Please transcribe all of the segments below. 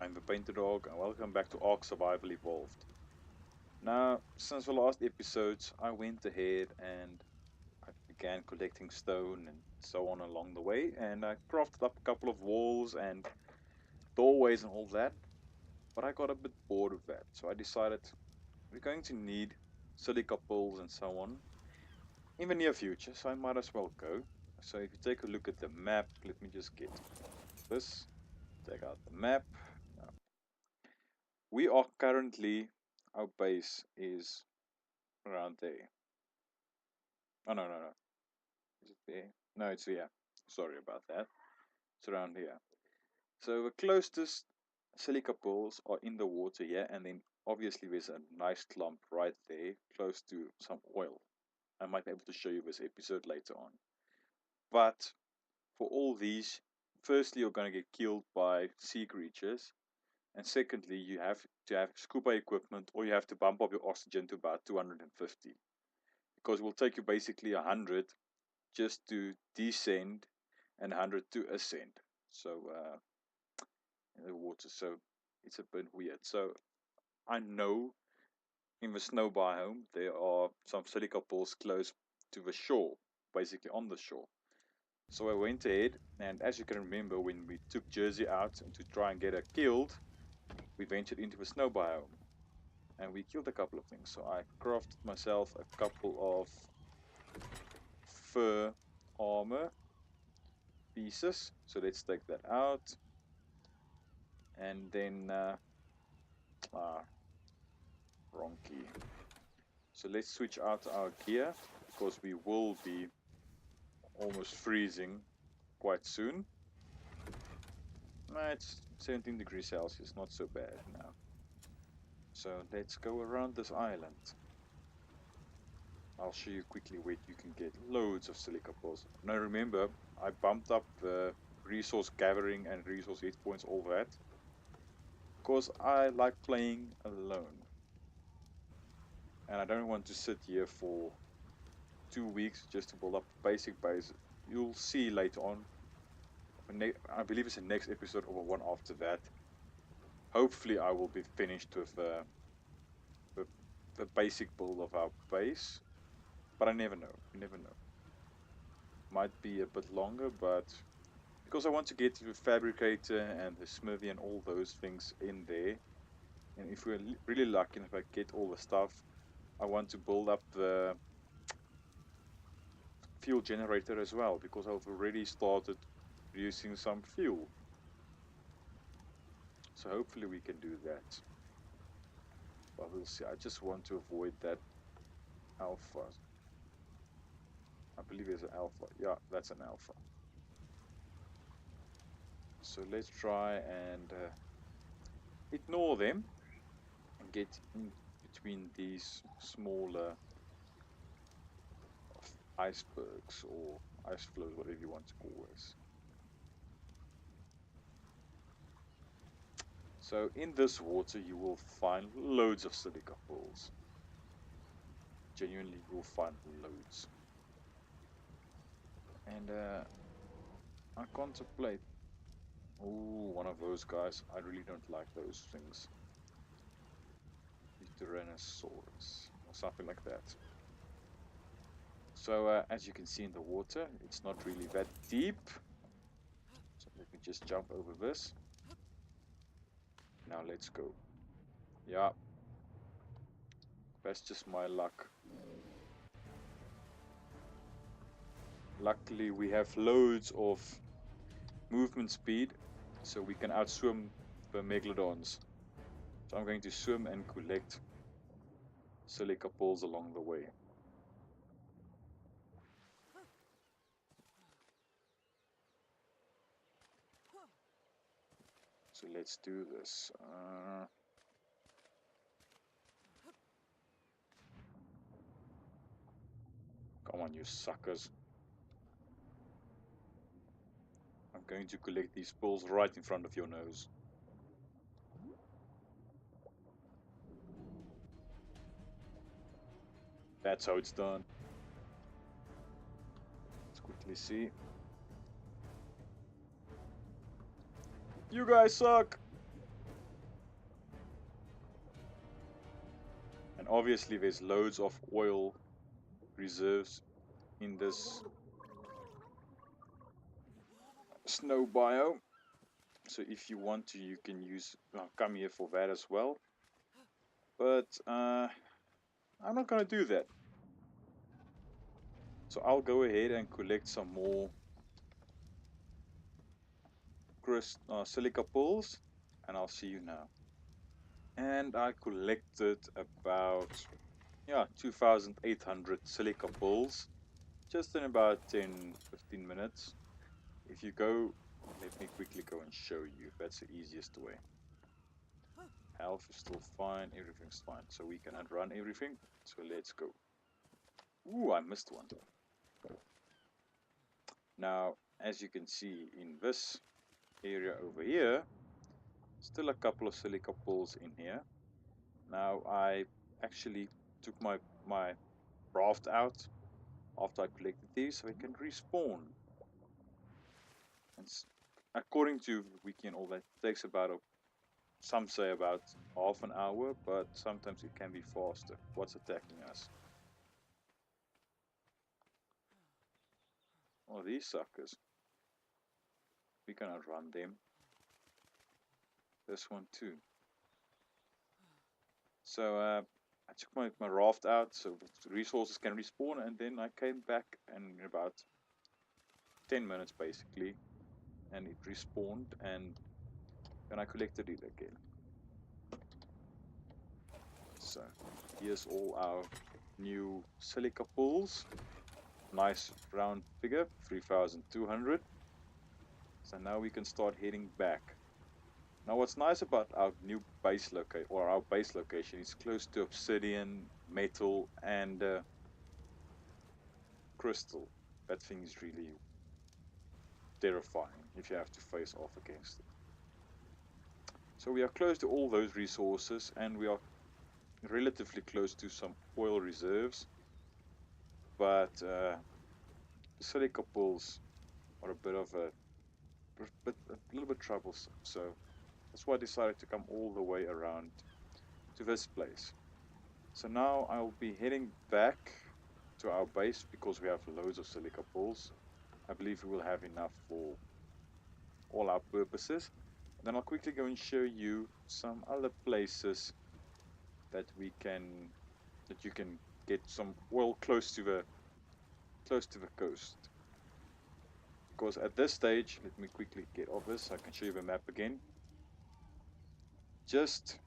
I'm the Painter Dog and welcome back to Ark Survival Evolved. Now, since the last episodes, I went ahead and I began collecting stone and so on along the way, and I crafted up a couple of walls and doorways and all that, but I got a bit bored of that, so I decided we're going to need silica pools and so on in the near future, so I might as well go. So if you take a look at the map, let me just get this, take out the map. Now, we are currently, our base is around there. Oh, no, no, no. Is it there? No, it's here. Sorry about that. It's around here. So the closest silica pools are in the water here, and then obviously there's a nice clump right there, close to some oil. I might be able to show you this episode later on. But for all these, firstly, you're going to get killed by sea creatures, and secondly, you have to have scuba equipment, or you have to bump up your oxygen to about 250. Because it will take you basically 100 just to descend and 100 to ascend. So in the water, so it's a bit weird. So I know in the snow biome there are some silica pools close to the shore, basically on the shore. So I went ahead, and as you can remember, when we took Jersey out and to try and get her killed, we ventured into the snow biome, and we killed a couple of things. So I crafted myself a couple of fur armor pieces. So let's take that out, and then wrong key. So let's switch out our gear because we will be almost freezing quite soon. It's 17 degrees Celsius, not so bad now. So let's go around this island. I'll show you quickly where you can get loads of silica pools. Now remember, I bumped up the resource gathering and resource hit points, all that, because I like playing alone. And I don't want to sit here for 2 weeks just to build up a basic base. You'll see later on. I believe it's the next episode or one after that. Hopefully, I will be finished with the, the basic build of our base. But I never know. You never know. Might be a bit longer, but because I want to get the fabricator and the smithy and all those things in there. And if we're really lucky, and if I get all the stuff, I want to build up the fuel generator as well, because I've already started producing some fuel. So hopefully we can do that. But we'll see. I just want to avoid that alpha. I believe there's an alpha. Yeah, that's an alpha. So let's try and ignore them and get in between these smaller icebergs or ice flows, whatever you want to call this. So in this water you will find loads of silica pools. Genuinely, you will find loads. And I contemplate. Oh, one of those guys. I really don't like those things. The Tyrannosaurus or something like that. So as you can see in the water, it's not really that deep. So let me just jump over this. Now let's go. Yeah, that's just my luck. Luckily we have loads of movement speed, so we can outswim the megalodons. So I'm going to swim and collect silica pools along the way. So let's do this. Come on, you suckers. I'm going to collect these pools right in front of your nose. That's how it's done. Let's quickly see. You guys suck! obviously there's loads of oil reserves in this snow biome. So if you want to, you can come here for that as well. But I'm not gonna do that. So I'll go ahead and collect some more Silica Pools, and I'll see you now. And I collected about 2,800 Silica Pools just in about 10-15 minutes. If you go, let me quickly go and show you. That's the easiest way. Health is still fine, everything's fine. So we can outrun everything. So let's go. Ooh, I missed one. Now, as you can see in this area over here, still a couple of Silica Pools in here. Now, I actually took my raft out after I collected these so I can respawn. And according to wiki and all that, it takes about some say about half an hour, but sometimes it can be faster. What's attacking us? Oh, these suckers. We can outrun them. This one too. So I took my raft out so the resources can respawn, and then I came back and in about 10 minutes basically, and it respawned, and then I collected it again. So here's all our new Silica Pools. Nice round figure, 3,200. So now we can start heading back. Now what's nice about our new base location is close to obsidian, metal, and crystal. That thing is really terrifying if you have to face off against it. So we are close to all those resources, and we are relatively close to some oil reserves, but the Silica Pools are a little bit troublesome. So that's why I decided to come all the way around to this place. So now I'll be heading back to our base because we have loads of Silica Pools. I believe we will have enough for all our purposes. Then I'll quickly go and show you some other places that you can get some oil close to the coast. Because at this stage, let me quickly get off this so I can show you the map again. Just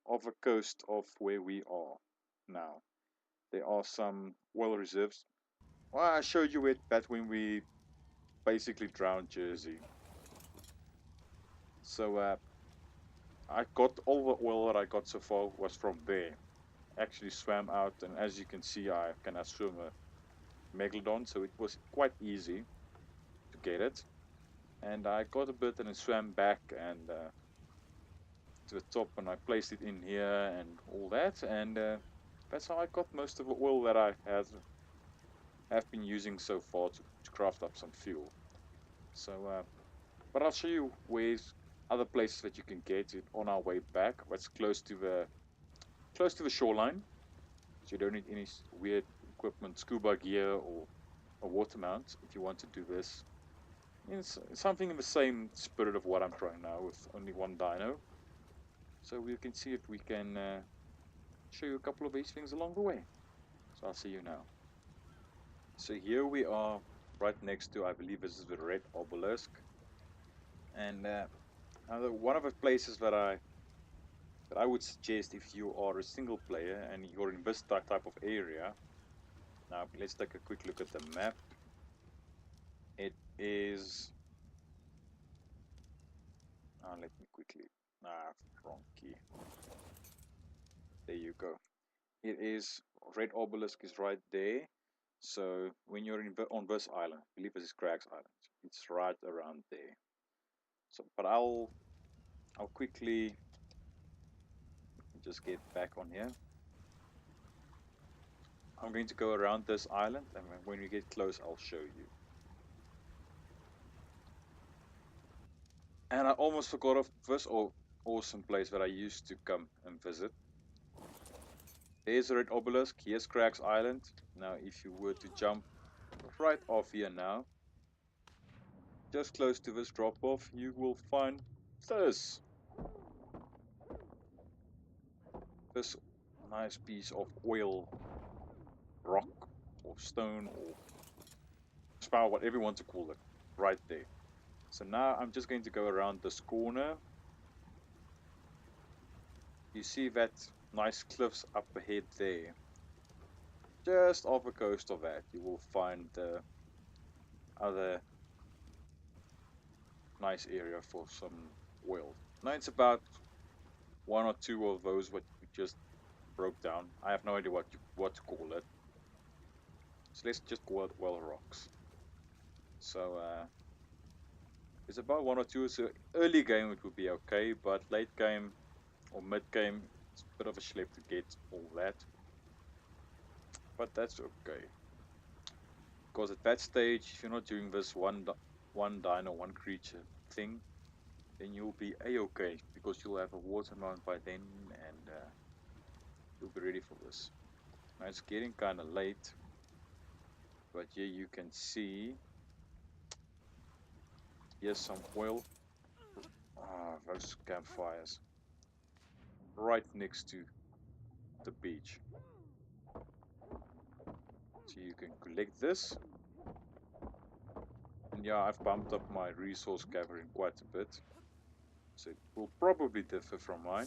off the coast of where we are now, there are some oil reserves. Well, I showed you that when we basically drowned Jersey. So I got all the oil that I got so far was from there. Actually swam out, and as you can see, I can swim a megalodon, so it was quite easy to get it. And I got a bit and then swam back and to the top, and I placed it in here and all that, and that's how I got most of the oil that I have been using so far to craft up some fuel. So, but I'll show you where's other places that you can get it on our way back. That's close to the shoreline, so you don't need any weird equipment, scuba gear or a water mount if you want to do this. It's something in the same spirit of what I'm trying now with only one dino. So we can see if we can show you a couple of these things along the way. So I'll see you now. So here we are right next to, I believe this is the red obelisk. And one of the places that I would suggest if you are a single player and you're in this type of area. Now let's take a quick look at the map. It is, let me quickly, wrong key. There you go. It is, red obelisk is right there. So when you're on this island, I believe this is Craig's Island, it's right around there. So, but I'll quickly just get back on here. I'm going to go around this island, and when we get close, I'll show you. And I almost forgot of this awesome place that I used to come and visit. There's a red obelisk. Here's Craig's Island. Now, if you were to jump right off here now, just close to this drop off, you will find this. This nice piece of oil, rock, or stone, or spar, whatever you want to call it, right there. So now I'm just going to go around this corner. You see that nice cliffs up ahead there. Just off the coast of that, you will find the other nice area for some oil. Now it's about one or two of those what we just broke down. I have no idea what to call it. So let's just call it oil rocks. So it's about one or two. So early game it would be okay, but late game or mid game it's a bit of a schlep to get all that. But that's okay. Because at that stage, if you're not doing this one dino, one creature thing, then you'll be a-okay, because you'll have a water mount by then, and you'll be ready for this. Now it's getting kind of late, but here you can see, here's some oil. Those campfires right next to the beach. So you can collect this. And yeah, I've bumped up my resource gathering quite a bit. So it will probably differ from mine.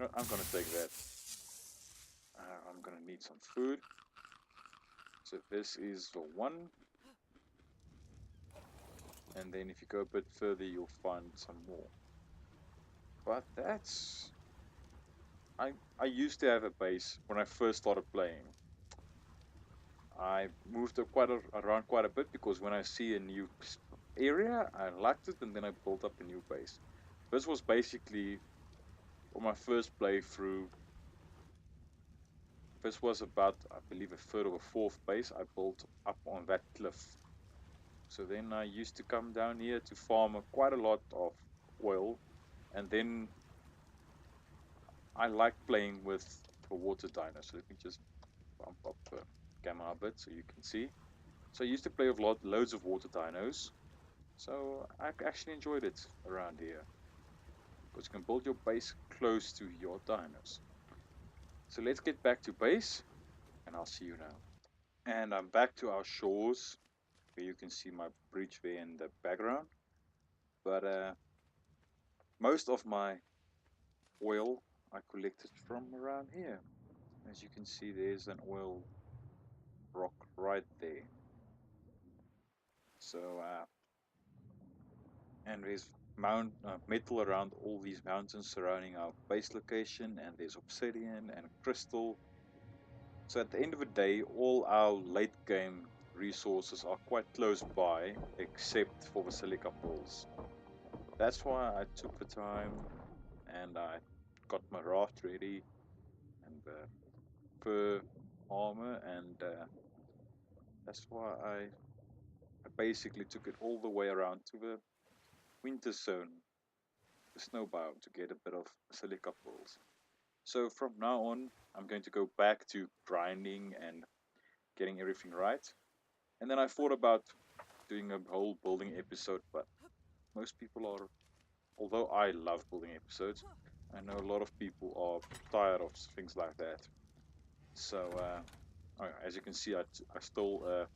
No, I'm gonna take that. I'm gonna need some food. So this is the one. And then if you go a bit further, you'll find some more. But that's... I used to have a base when I first started playing. I moved around quite a bit because when I see a new area, I liked it, and then I built up a new base. This was basically for my first playthrough. This was about, I believe, a third of a fourth base I built up on that cliff. So then I used to come down here to farm quite a lot of oil, and then I like playing with the water dino. So let me just bump up the camera a bit so you can see. So I used to play with loads of water dinos. So I actually enjoyed it around here, because you can build your base close to your dinos. So let's get back to base, and I'll see you now. And I'm back to our shores, where you can see my bridge there in the background. But most of my oil I collected from around here. As you can see, there's an oil rock right there. So and there's metal around all these mountains surrounding our base location, and there's obsidian and crystal. So at the end of the day, all our late game resources are quite close by, except for the Silica Pools. That's why I took the time and I got my raft ready and the fur armor, and that's why I basically took it all the way around to the winter zone, the snow biome, to get a bit of Silica Pools. So from now on, I'm going to go back to grinding and getting everything right. And then I thought about doing a whole building episode, but most people are, although I love building episodes, I know a lot of people are tired of things like that. So, as you can see, I stole a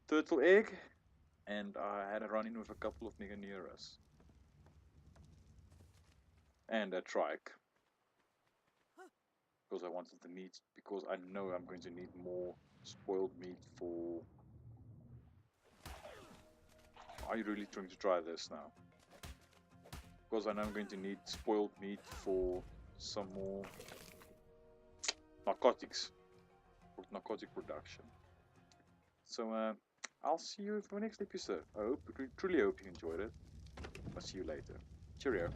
turtle egg, and I had a run-in with a couple of Meganeras. And a trike. Because I wanted the meat, because I know I'm going to need more spoiled meat for... Are you really trying to try this now? Because I know I'm going to need spoiled meat for some more narcotics, for narcotic production. So I'll see you for the next episode. I truly hope you enjoyed it. I'll see you later. Cheerio.